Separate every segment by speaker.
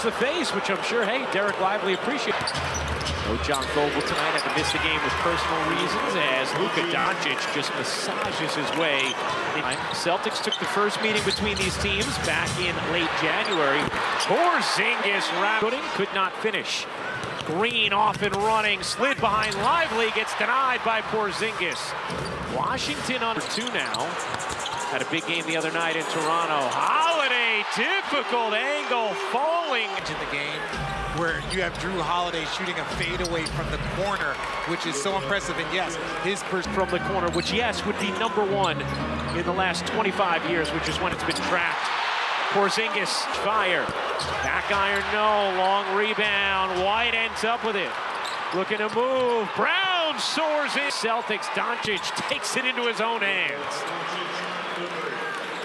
Speaker 1: the face, which I'm sure, hey, Derek Lively appreciates. No John Vogel tonight, had to miss the game with personal reasons as Luka Doncic just massages his way. Celtics took the first meeting between these teams back in late January. Porzingis could not finish. Green off and running, slid behind Lively, gets denied by Porzingis. Washington on 2 now. Had a big game the other night in Toronto. Holiday, difficult angle, falling.
Speaker 2: In the game where you have Drew Holiday shooting a fadeaway from the corner, which is so impressive. And yes, his
Speaker 1: from the corner, which yes, would be #1 in the last 25 years, which is when it's been tracked. Porzingis, fire. Back iron, no. Long rebound. White ends up with it. Looking to move. Brown soars in. Celtics, Doncic takes it into his own hands.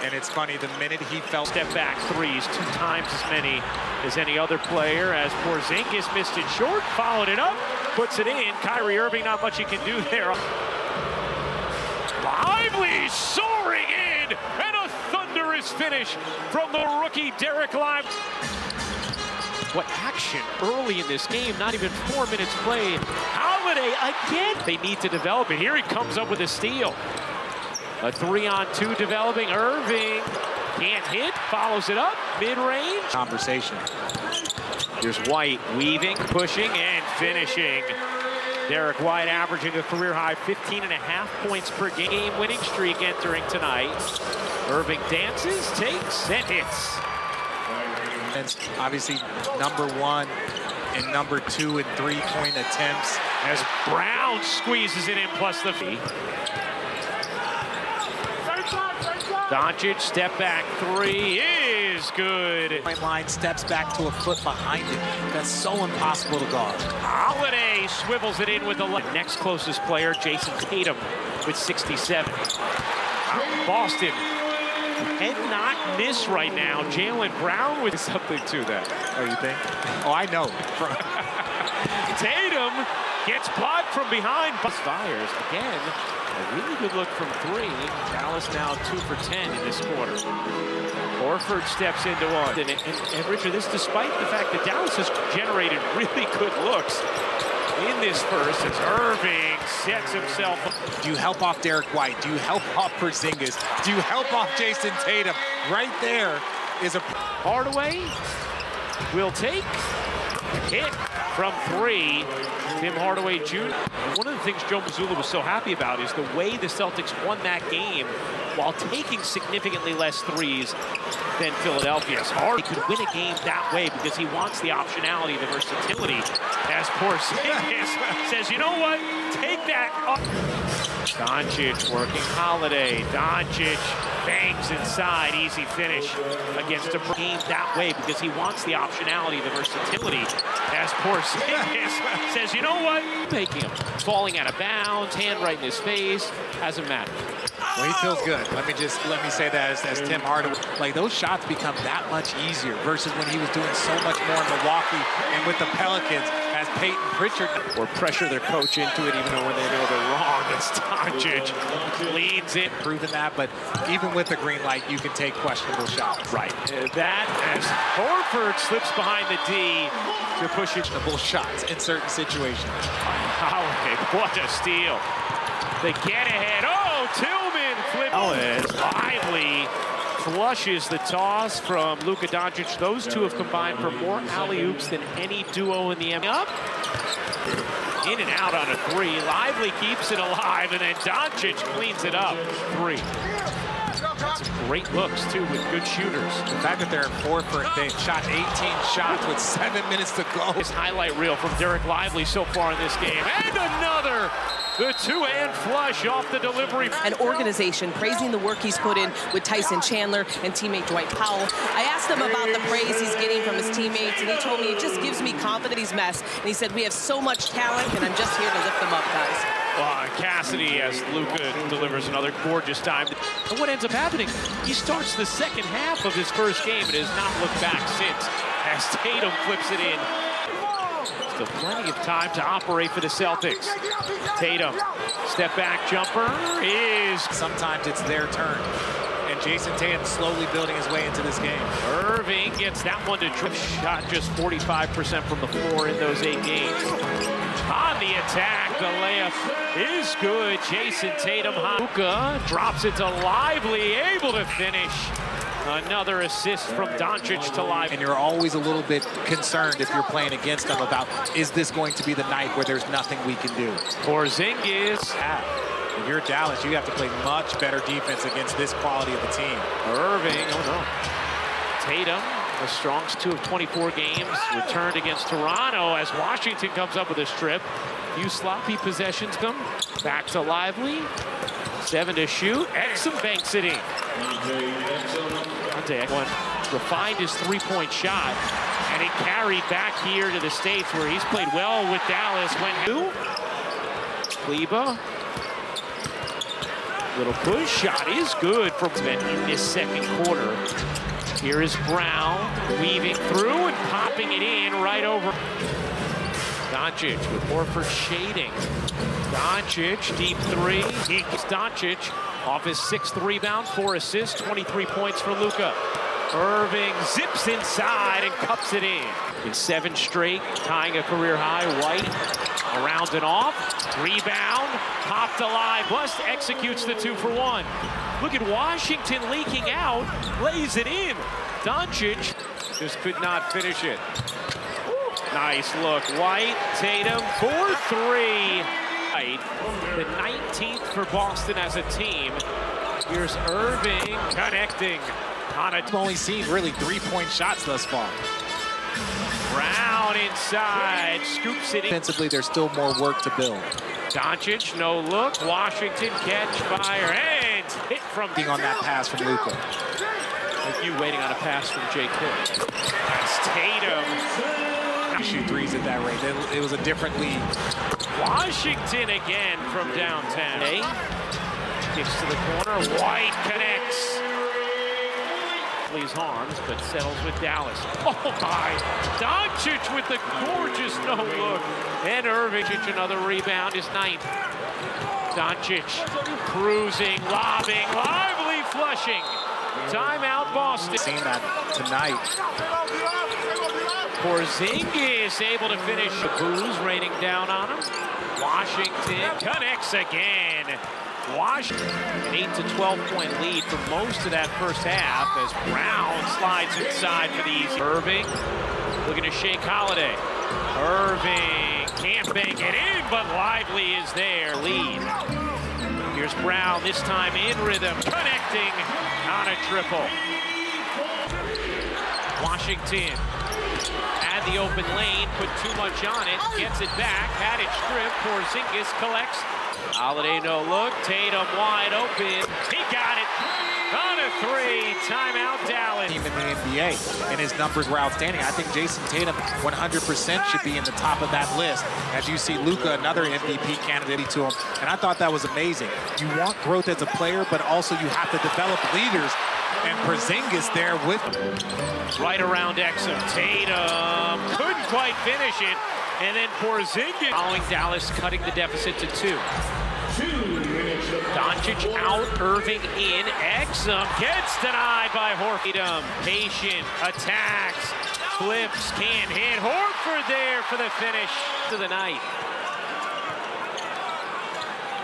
Speaker 2: And it's funny, the minute he fell.
Speaker 1: Step back threes, 2 times as many as any other player, as Porzingis missed it short, followed it up, puts it in. Kyrie Irving, not much he can do there. Lively soaring in, and a thunderous finish from the rookie Derek Lively. What action early in this game, not even 4 minutes played. Holiday again. They need to develop it. Here he comes up with a steal. A 3-on-2 developing. Irving can't hit, follows it up, mid-range.
Speaker 2: Conversation.
Speaker 1: Here's White weaving, pushing, and finishing. Derek White averaging a career-high 15.5 points per game. Winning streak entering tonight. Irving dances, takes, and hits.
Speaker 2: And obviously #1 and #2 in 3-point attempts.
Speaker 1: As Brown squeezes it in, plus the fee. Doncic, step back 3 is good.
Speaker 2: Point line steps back to a foot behind it. That's so impossible to guard.
Speaker 1: Holiday swivels it in with the next closest player, Jason Tatum, with 67. Boston cannot miss right now. Jaylen Brown with something to that.
Speaker 2: Oh, you think? Oh, I know.
Speaker 1: Tatum gets blocked from behind. Fires again. A really good look from 3. Dallas now 2 for 10 in this quarter. Horford steps into 1. And Richard, this despite the fact that Dallas has generated really good looks in this first as Irving sets himself up.
Speaker 2: Do you help off Derek White? Do you help off Porzingis? Do you help off Jason Tatum? Right there is a...
Speaker 1: Hardaway will take a hit from 3. Tim Hardaway Jr. One of the things Joe Mazzulla was so happy about is the way the Celtics won that game while taking significantly less threes than Philadelphia's. He could win a game that way because he wants the optionality, the versatility. As Porzingis says, you know what? Take that up. Doncic working Holiday. Doncic bangs inside. Easy finish against a game that way because he wants the optionality, the versatility. As Porzingis says, you know what? Taking him. Falling out of bounds, hand right in his face. Hasn't mattered.
Speaker 2: Well, he feels good. Let me say that as Tim Hardaway. Like, those shots become that much easier versus when he was doing so much more in Milwaukee and with the Pelicans as Peyton Pritchard.
Speaker 1: Or pressure their coach into it even though when they know they're wrong. It's Doncic leads in.
Speaker 2: Proven that, but even with the green light, you can take questionable shots.
Speaker 1: Right. That as Horford slips behind the D to push it.
Speaker 2: Shots in certain situations.
Speaker 1: Holiday, what a steal. They get ahead. Oh, Tillman flip. Lively flushes the toss from Luka Doncic. Those two have combined for more alley-oops than any duo in the NBA. Up. In and out on a 3. Lively keeps it alive, and then Doncic cleans it up. 3. Some great looks, too, with good shooters.
Speaker 2: The fact that they're at 4 for they've shot 18 shots with 7 minutes to go.
Speaker 1: This highlight reel from Derek Lively so far in this game. And another! The 2-hand flush off the delivery.
Speaker 3: An organization praising the work he's put in with Tyson Chandler and teammate Dwight Powell. I asked him about the praise he's getting from his teammates, and he told me it just gives me confidence he's mess. And he said, we have so much talent, and I'm just here to lift them up, guys.
Speaker 1: Cassidy, as Luka delivers another gorgeous time. And what ends up happening, he starts the second half of his first game and has not looked back since, as Tatum flips it in. Still plenty of time to operate for the Celtics. Tatum, step back jumper is...
Speaker 2: Sometimes it's their turn. And and Jason Tatum slowly building his way into this game.
Speaker 1: Irving gets that one to trip. Shot just 45% from the floor in those 8 games. On the attack, the layup is good. Jason Tatum. Luka drops it to Lively, able to finish. Another assist from Doncic to Lively.
Speaker 2: And you're always a little bit concerned if you're playing against them about, is this going to be the night where there's nothing we can do?
Speaker 1: Porzingis.
Speaker 2: If you're Dallas, you have to play much better defense against this quality of a team.
Speaker 1: Irving, oh no. Tatum, the strongest 2 of 24 games, returned against Toronto as Washington comes up with a strip. Few sloppy possessions come. Back to Lively. 7 to shoot. Exum banks it in. Dante refined his 3-point shot, and he carried back here to the States where he's played well with Dallas. Kleba. Little push shot is good from Ben in this second quarter. Here is Brown weaving through and popping it in right over. Doncic with Horford shading. Doncic, deep 3. He gets Doncic off his 6th rebound, 4 assists, 23 points for Luka. Irving zips inside and cups it in. In 7 straight, tying a career high. White around and off. Rebound, popped alive. Bust executes the 2-for-1. Look at Washington leaking out, lays it in. Doncic just could not finish it. Nice look. White, Tatum, 4-3. The 19th for Boston as a team. Here's Irving connecting on a...
Speaker 2: I've only seen really 3-point shots thus far.
Speaker 1: Brown inside, scoops it in.
Speaker 2: Defensively, there's still more work to build.
Speaker 1: Doncic, no look. Washington catch, fire, and hit from...
Speaker 2: On that pass from Luka.
Speaker 1: Like you waiting on a pass from Jay Cook. That's Tatum.
Speaker 2: Shoot threes at that rate. It was a different league.
Speaker 1: Washington again from downtown. Kicks to the corner. White connects. Leaves harms, but settles with Dallas. Oh my! Doncic with the gorgeous no look. And Irving, another rebound, his 9th. Doncic cruising, lobbing, Lively flushing. Timeout, Boston.
Speaker 2: Seen that tonight.
Speaker 1: Porzingis able to finish. The Blues raining down on him. Washington connects again. Washington, an 8 to 12-point lead for most of that first half as Brown slides inside for the easy. Irving looking to shake Holiday. Irving can't bank it in, but Lively is there. Lead. Here's Brown, this time in rhythm, connecting on a triple. Washington had the open lane, put too much on it, gets it back, had it stripped. Porzingis collects. Holiday no look, Tatum wide open. He got it on a 3. Timeout, Dallas.
Speaker 2: Team in the NBA, and his numbers were outstanding. I think Jason Tatum 100% should be in the top of that list. As you see Luka, another MVP candidate to him, and I thought that was amazing. You want growth as a player, but also you have to develop leaders. And Porzingis there with
Speaker 1: right around Exum. Tatum couldn't quite finish it. And then Porzingis following Dallas, cutting the deficit to 2. Doncic out, Irving in. Exum gets denied by Horford. Patient, attacks, flips, can't hit. Horford there for the finish to the night.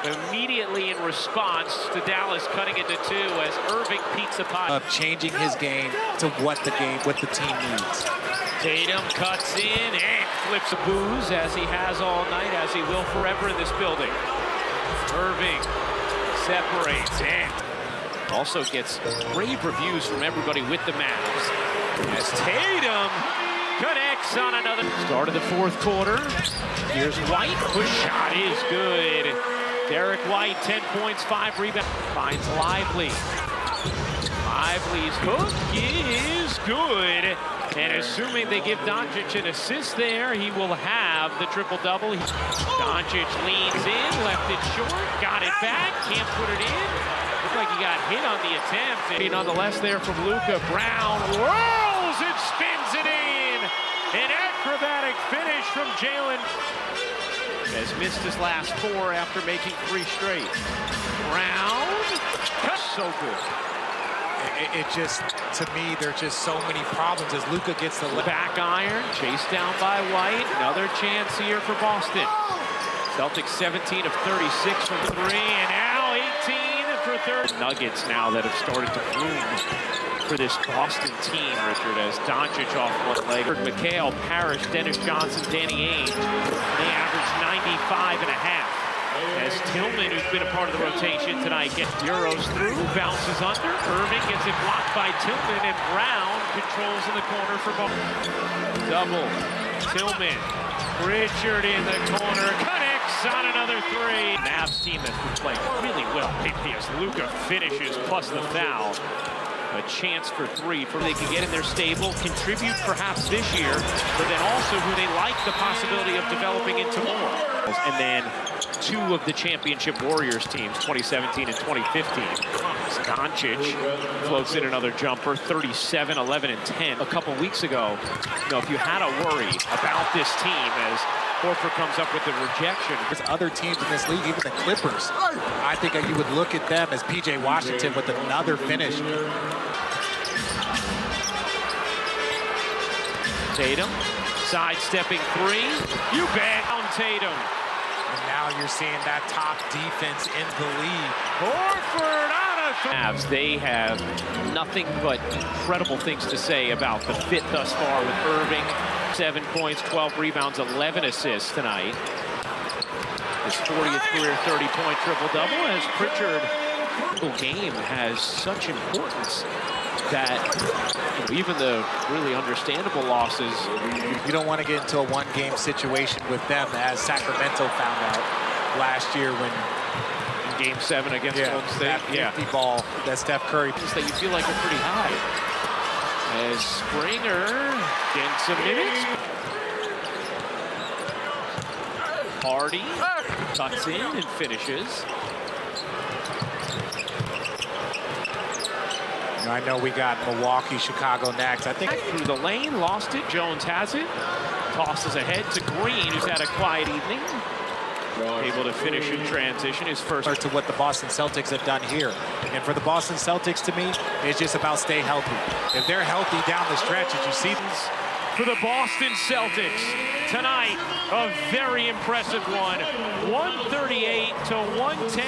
Speaker 1: Immediately in response to Dallas cutting it to 2 as Irving pizza pie.
Speaker 2: Of changing his game to what the team needs.
Speaker 1: Tatum cuts in and flips a booze as he has all night, as he will forever in this building. Irving separates and also gets rave reviews from everybody with the Mavs. As Tatum connects on another. Start of the 4th quarter. Here's White. Push shot is good. Derek White, 10 points, 5 rebounds. Finds Lively. Lively's hook is good. And assuming they give Doncic an assist there, he will have the triple-double. Doncic leans in, left it short, got it back, can't put it in. Looked like he got hit on the attempt. And nonetheless there from Luka. Brown whirls and spins it in. An acrobatic finish from Jalen. Has missed his last 4 after making 3 straight. Brown, so good.
Speaker 2: it just, to me, there's just so many problems as Luka gets the
Speaker 1: back iron, chased down by White. Another chance here for Boston. Celtics 17 of 36 from three, and now 18 for third. Nuggets now that have started to bloom for this Boston team, Richard, as Doncic off one leg. McHale, Parrish, Dennis Johnson, Danny Ainge. They average 95.5. As Tillman, who's been a part of the rotation tonight, gets Euros through, bounces under. Irving gets it blocked by Tillman, and Brown controls in the corner for Boston. Double. Tillman. Richard in the corner. Connects on another three. Mavs team that's been playing really well lately as Luka finishes plus the foul. A chance for three for they can get in their stable, contribute perhaps this year, but then also who they like the possibility of developing into more. And then two of the championship Warriors teams, 2017 and 2015. Doncic floats in another jumper, 37, 11, and 10. A couple weeks ago, if you had a worry about this team as Horford comes up with the rejection.
Speaker 2: There's other teams in this league, even the Clippers. I think you would look at them as P.J. Washington with another finish.
Speaker 1: Tatum, sidestepping three. You bet on Tatum.
Speaker 2: And now you're seeing that top defense in the league.
Speaker 1: Horford out of Mavs. They have nothing but incredible things to say about the fit thus far with Irving. 7 points, 12 rebounds, 11 assists tonight. His 40th career 30-point triple-double as Pritchard. The game has such importance that even the really understandable losses,
Speaker 2: you don't want to get into a one-game situation with them, as Sacramento found out last year when
Speaker 1: in Game 7 against Golden State.
Speaker 2: That 50 ball that Steph Curry.
Speaker 1: That you feel like are pretty high. As Springer getting some minutes. Hardy cuts in and finishes.
Speaker 2: I know we got Milwaukee, Chicago next. I think
Speaker 1: through the lane, lost it. Jones has it. Tosses ahead to Green, who's had a quiet evening. Able to finish in transition. His first
Speaker 2: to what the Boston Celtics have done here. And for the Boston Celtics, to me, it's just about stay healthy. If they're healthy down the stretch, as you see
Speaker 1: for the Boston Celtics tonight, a very impressive one. 138 to 110.